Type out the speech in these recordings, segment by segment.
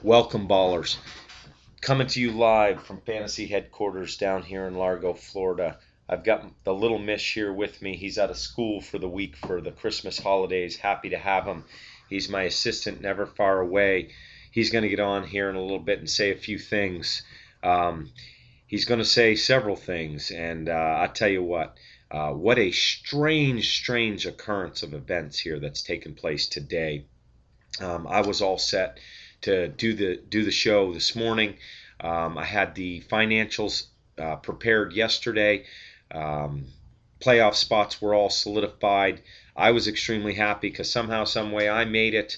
Welcome, ballers. Coming to you live from Fantasy Headquarters down here in Largo, Florida. I've got the little Mish here with me. He's out of school for the week for the Christmas holidays. Happy to have him. He's my assistant, never far away. He's going to get on here in a little bit and say a few things. Um, he's going to say several things, and I tell you what a strange occurrence of events here that's taken place today. I was all set to do the show this morning. I had the financials prepared yesterday. Um, Playoff spots were all solidified. I was extremely happy because somehow, some way, I made it.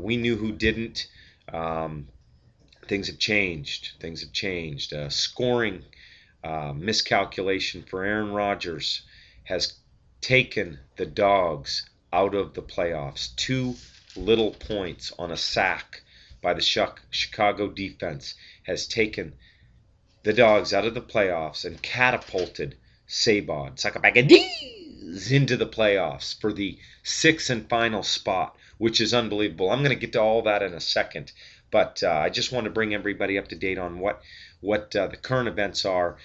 We knew who didn't. Um, Things have changed. Things have changed. Scoring miscalculation for Aaron Rodgers has taken the Dogs out of the playoffs. Two little points on a sack by the Chicago defense has taken the Dogs out of the playoffs and catapulted Sabod Sakabagadis into the playoffs for the sixth and final spot, which is unbelievable. I'm going to get to all that in a second, but I just want to bring everybody up to date on what the current events are.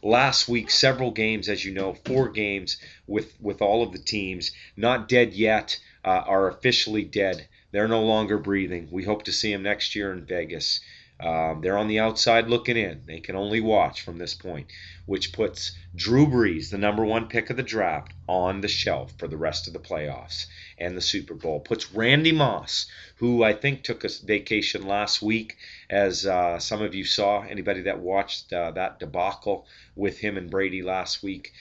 Last week, several games, as you know, 4 games with all of the teams not dead yet, are officially dead. They're no longer breathing. We hope to see them next year in Vegas. They're on the outside looking in. They can only watch from this point, which puts Drew Brees, the #1 pick of the draft, on the shelf for the rest of the playoffs and the Super Bowl. Puts Randy Moss, who I think took a vacation last week, as some of you saw, anybody that watched that debacle with him and Brady last week.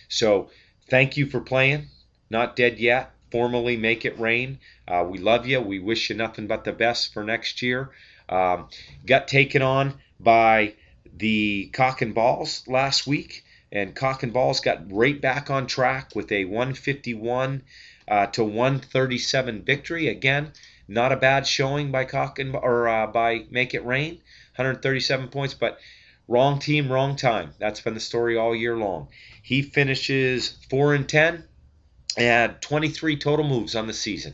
So thank you for playing. Not dead yet. Formally make it rain. We love you. We wish you nothing but the best for next year. Got taken on by the Cock and Balls last week, and Cock and Balls got right back on track with a 151 to 137 victory. Again, not a bad showing by by Make It Rain, 137 points, but wrong team, wrong time. That's been the story all year long. He finishes 4-10 and had 23 total moves on the season.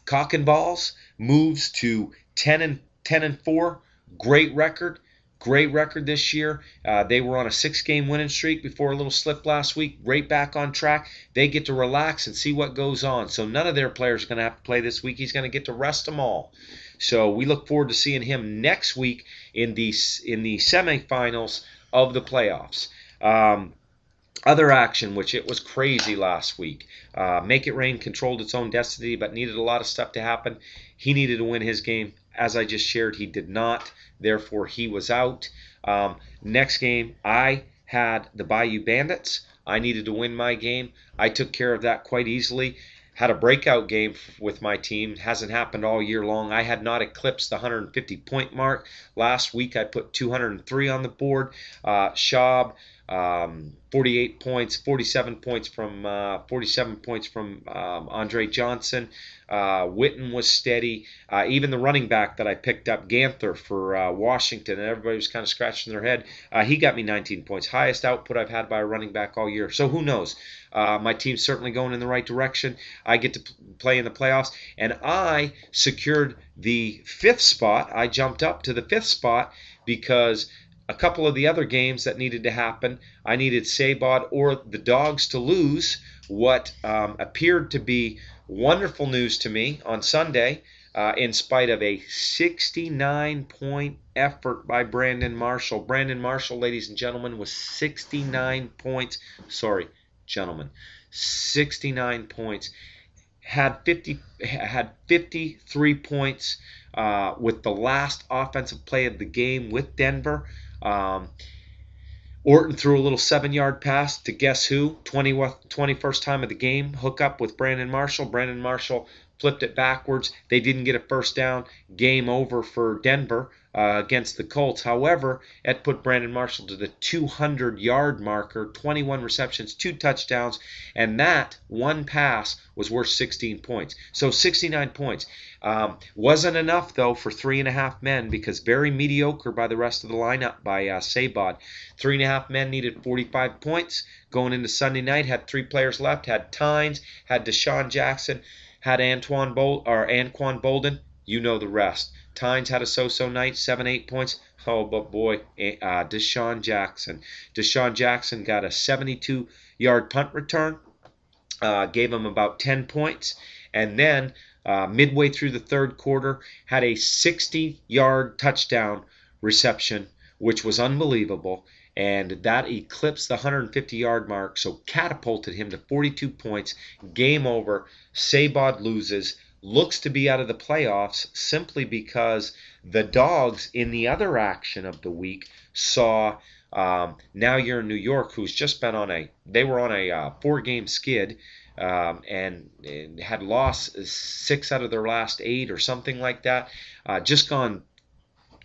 Cock and Balls moves to 10-4. Great record. Great record this year. They were on a 6-game winning streak before a little slip last week. Right back on track. They get to relax and see what goes on. So none of their players are going to have to play this week. He's going to get to rest them all. So we look forward to seeing him next week in the semifinals of the playoffs. Other action, which it was crazy last week. Make It Rain controlled its own destiny, but needed a lot of stuff to happen. He needed to win his game. As I just shared, he did not. Therefore, he was out. Next game, I had the Bayou Bandits. I needed to win my game. I took care of that quite easily. Had a breakout game with my team. Hasn't happened all year long. I had not eclipsed the 150-point mark. Last week, I put 203 on the board. Schaub, 48 points, 47 points from Andre Johnson. Witten was steady. Even the running back that I picked up, Ganther for Washington, and everybody was kind of scratching their head. He got me 19 points, highest output I've had by a running back all year. So who knows? My team's certainly going in the right direction. I get to play in the playoffs, and I secured the 5th spot. I jumped up to the 5th spot because a couple of the other games that needed to happen, I needed Sabod or the Dogs to lose what appeared to be wonderful news to me on Sunday, in spite of a 69-point effort by Brandon Marshall. Brandon Marshall, ladies and gentlemen, was 69 points. Sorry, gentlemen, 69 points. Had 53 points with the last offensive play of the game with Denver. Orton threw a little 7-yard pass to guess who? 21st time of the game. Hook up with Brandon Marshall. Brandon Marshall flipped it backwards. They didn't get a first down. Game over for Denver against the Colts. However, it put Brandon Marshall to the 200-yard marker, 21 receptions, 2 touchdowns, and that one pass was worth 16 points. So 69 points. Wasn't enough, though, for 3.5 men because very mediocre by the rest of the lineup by Sabod. 3.5 men needed 45 points. Going into Sunday night, had 3 players left, had Tynes, had Deshaun Jackson, had Anquan Bolden. You know the rest. Tynes had a so-so night, 7, 8 points. Oh, but boy, Deshaun Jackson. Deshaun Jackson got a 72-yard punt return, gave him about 10 points, and then midway through the third quarter, had a 60-yard touchdown reception, which was unbelievable, and that eclipsed the 150-yard mark, so catapulted him to 42 points. Game over. Sabod loses. Looks to be out of the playoffs simply because the Dogs, in the other action of the week, saw Now You're in New York, who's just been on a 4-game skid, and had lost 6 out of their last 8 or something like that. Just gone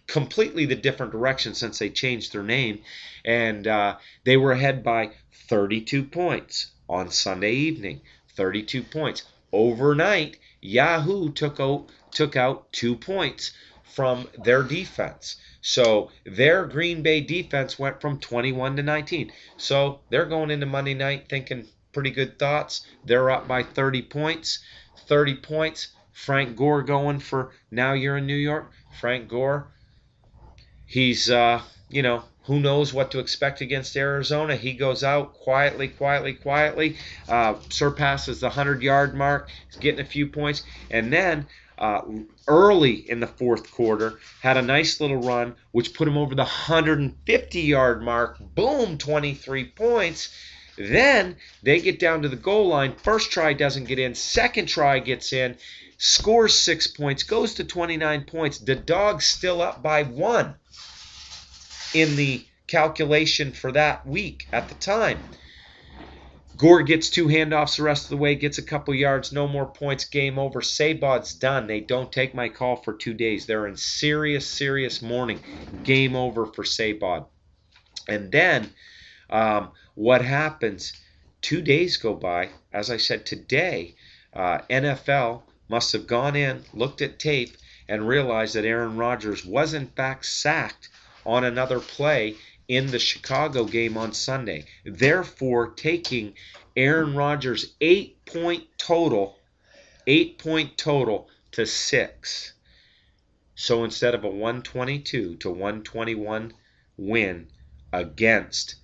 completely the different direction since they changed their name, and they were ahead by 32 points on Sunday evening. 32 points. Overnight, Yahoo took out 2 points from their defense. So their Green Bay defense went from 21 to 19. So they're going into Monday night thinking pretty good thoughts. They're up by 30 points. 30 points. Frank Gore going for Now You're in New York. Frank Gore, he's, who knows what to expect against Arizona. He goes out quietly, surpasses the 100-yard mark. He's getting a few points. And then early in the fourth quarter, had a nice little run, which put him over the 150-yard mark. Boom, 23 points. Then they get down to the goal line. First try doesn't get in. Second try gets in. Scores 6 points. Goes to 29 points. The Dogs still up by 1 in the calculation for that week at the time. Gore gets 2 handoffs the rest of the way, gets a couple yards, no more points, game over. Sabod's done. They don't take my call for 2 days. They're in serious mourning. Game over for Sabod. And then what happens? 2 days go by. As I said, today, NFL must have gone in, looked at tape, and realized that Aaron Rodgers was in fact sacked on another play in the Chicago game on Sunday, therefore taking Aaron Rodgers' 8-point total to 6. So instead of a 122 to 121 win against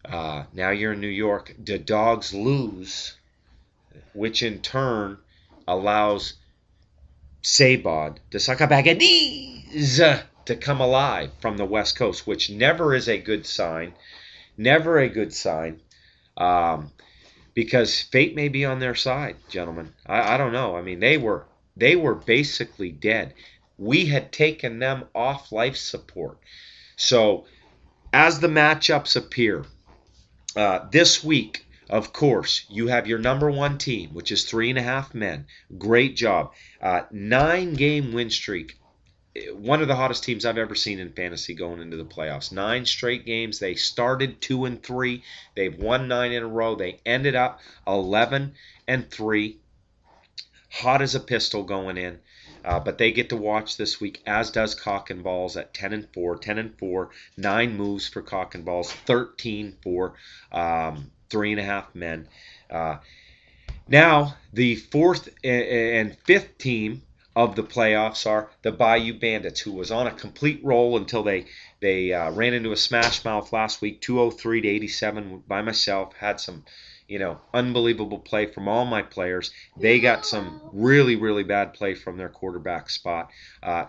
Now You're in New York, the Dogs lose, which in turn allows Sabod to suck a bag of knees to come alive from the West Coast, which never is a good sign. Never a good sign. Because fate may be on their side, gentlemen. I don't know. I mean, they were basically dead. We had taken them off life support. So as the matchups appear this week, of course, you have your number 1 team, which is 3.5 men. Great job. 9-game win streak. One of the hottest teams I've ever seen in fantasy going into the playoffs. 9 straight games. They started 2-3. They've won 9 in a row. They ended up 11-3. Hot as a pistol going in. But they get to watch this week, as does Cock and Balls at 10-4. 10-4. 9 moves for Cock and Balls. 13 for 3.5 men. Now, the 4th and 5th team of the playoffs are the Bayou Bandits, who was on a complete roll until they ran into a smash mouth last week, 203 to 87 by myself. Had some, unbelievable play from all my players. They got some really bad play from their quarterback spot.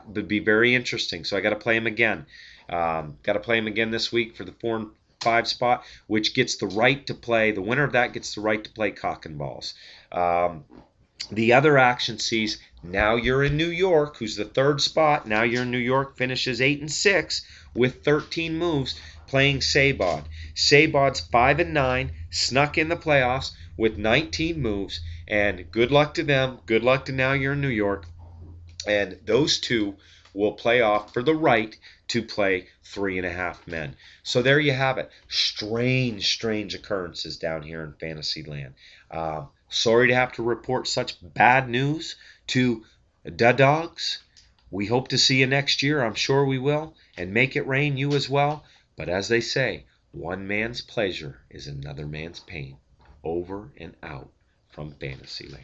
Would be very interesting. So I got to play him again. Got to play him again this week for the 4 and 5 spot, which gets the right to play. The winner of that gets the right to play Cock and Balls. The other action sees Now You're in New York, who's the 3rd spot. Now You're in New York finishes 8-6 with 13 moves, playing Sabod. Sabod's 5-9, snuck in the playoffs with 19 moves, and good luck to them. Good luck to Now You're in New York. And those two will play off for the right to play 3.5 men. So there you have it. Strange occurrences down here in Fantasyland. Sorry to have to report such bad news to the Dogs. We hope to see you next year. I'm sure we will. And make it rain, you as well. But as they say, one man's pleasure is another man's pain. Over and out from Fantasyland.